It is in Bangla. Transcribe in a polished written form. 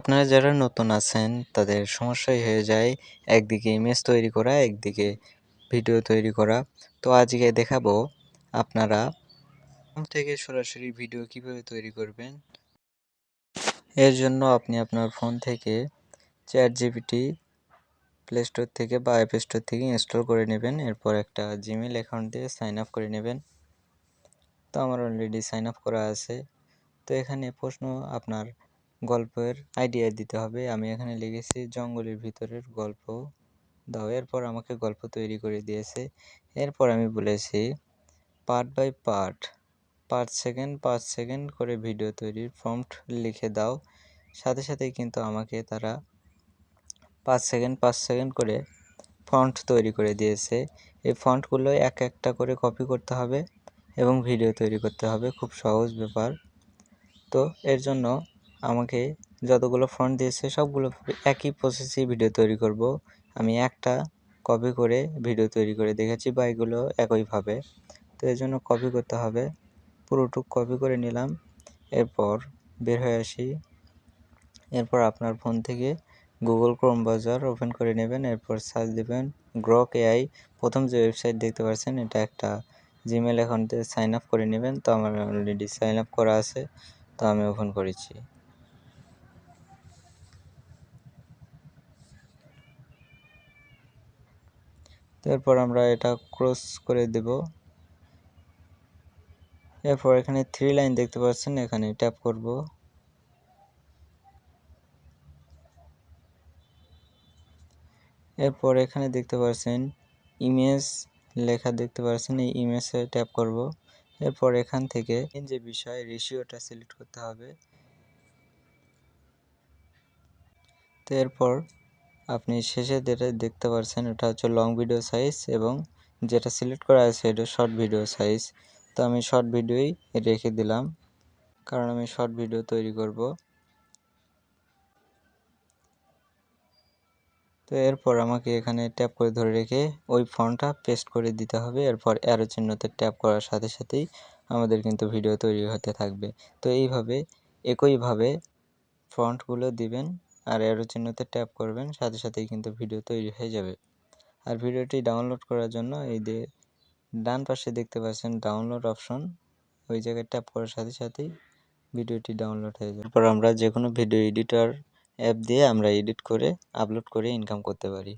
আপনারা যারা নতুন আছেন তাদের সমস্যাই হয়ে যায় একদিকে ইমেজ তৈরি করা, একদিকে ভিডিও তৈরি করা। তো আজকে দেখাবো আপনারা ফোন থেকে সরাসরি ভিডিও কিভাবে তৈরি করবেন। এর জন্য আপনি আপনার ফোন থেকে চ্যাটজিপিটি প্লে স্টোর থেকে বা অ্যাপ স্টোর থেকে ইনস্টল করে নেবেন। এরপর একটা জিমেইল অ্যাকাউন্ট দিয়ে সাইন আপ করে নেবেন। তো আমার অলরেডি সাইন আপ করা আছে। তো এখানে প্রশ্ন আপনার গল্পের আইডিয়া দিতে হবে। আমি এখানে লিখেছি জঙ্গলের ভিতরের গল্প দাও। এরপর আমাকে গল্প তৈরি করে দিয়েছে। এরপর আমি বলেছি পার্ট বাই পার্ট 5 সেকেন্ড করে ভিডিও তৈরির প্রম্পট লিখে দাও। সাথে সাথেই কিন্তু আমাকে তারা 5 সেকেন্ড করে ফন্ট তৈরি করে দিয়েছে। এই ফন্টগুলো একটা করে কপি করতে হবে এবং ভিডিও তৈরি করতে হবে। খুব সহজ ব্যাপার। তো এর জন্য আমাকে যতগুলো ফন্ট দিয়েছে সবগুলো একই প্রসেসেই ভিডিও তৈরি করব। আমি একটা কপি করে ভিডিও তৈরি করে দেখেছি বা এগুলো একইভাবে। তো এর জন্য কপি করতে হবে। পুরোটুক কপি করে নিলাম। এরপর বের হয়ে আসি। এরপর আপনার ফোন থেকে গুগল ক্রোম ব্রাউজার ওপেন করে নেবেন। এরপর সার্চ দেবেন গ্রক এআই। প্রথম যে ওয়েবসাইট দেখতে পাচ্ছেন এটা একটা জিমেল অ্যাকাউন্টে সাইন আপ করে নেবেন। তো আমার অলরেডি সাইন আপ করা আছে, তো আমি ওপেন করেছি। এরপর আমরা এটা ক্রস করে দেব। এরপর এখানে 3 লাইন দেখতে পাচ্ছেন, এখানে ট্যাপ করব। এরপর এখানে দেখতে পাচ্ছেন ইমেজ লেখা দেখতে পাচ্ছেন, এই ইমেজে ট্যাপ করব। এরপর এখান থেকে যে বিষয় রেশিওটা সিলেক্ট করতে হবে। তো এরপর আপনি শেষে যেটা দেখতে পাচ্ছেন ওটা হচ্ছে লং ভিডিও সাইজ এবং যেটা সিলেক্ট করা আছে এটা শর্ট ভিডিও সাইজ। তো আমি শর্ট ভিডিওই রেখে দিলাম কারণ আমি শর্ট ভিডিও তৈরি করব। তো এরপর আমাকে এখানে ট্যাপ করে ধরে রেখে ওই ফন্টটা পেস্ট করে দিতে হবে। এরপর অ্যারো চিহ্নতে ট্যাপ করার সাথে সাথেই আমাদের কিন্তু ভিডিও তৈরি হতে থাকবে। তো এইভাবে একইভাবে ফন্টগুলো দিবেন আর অ্যারো চিহ্নতে ট্যাপ করবেন, সাথে সাথেই কিন্তু ভিডিও তৈরি হয়ে যাবে। আর ভিডিওটি ডাউনলোড করার জন্য এই যে ডান পাশে দেখতে পাচ্ছেন ডাউনলোড অপশন, ওই জায়গায় ট্যাপ করার সাথে সাথেই ভিডিওটি ডাউনলোড হয়ে যাবে। এরপর আমরা যে কোনো ভিডিও এডিটর অ্যাপ দিয়ে আমরা এডিট করে আপলোড করে ইনকাম করতে পারি।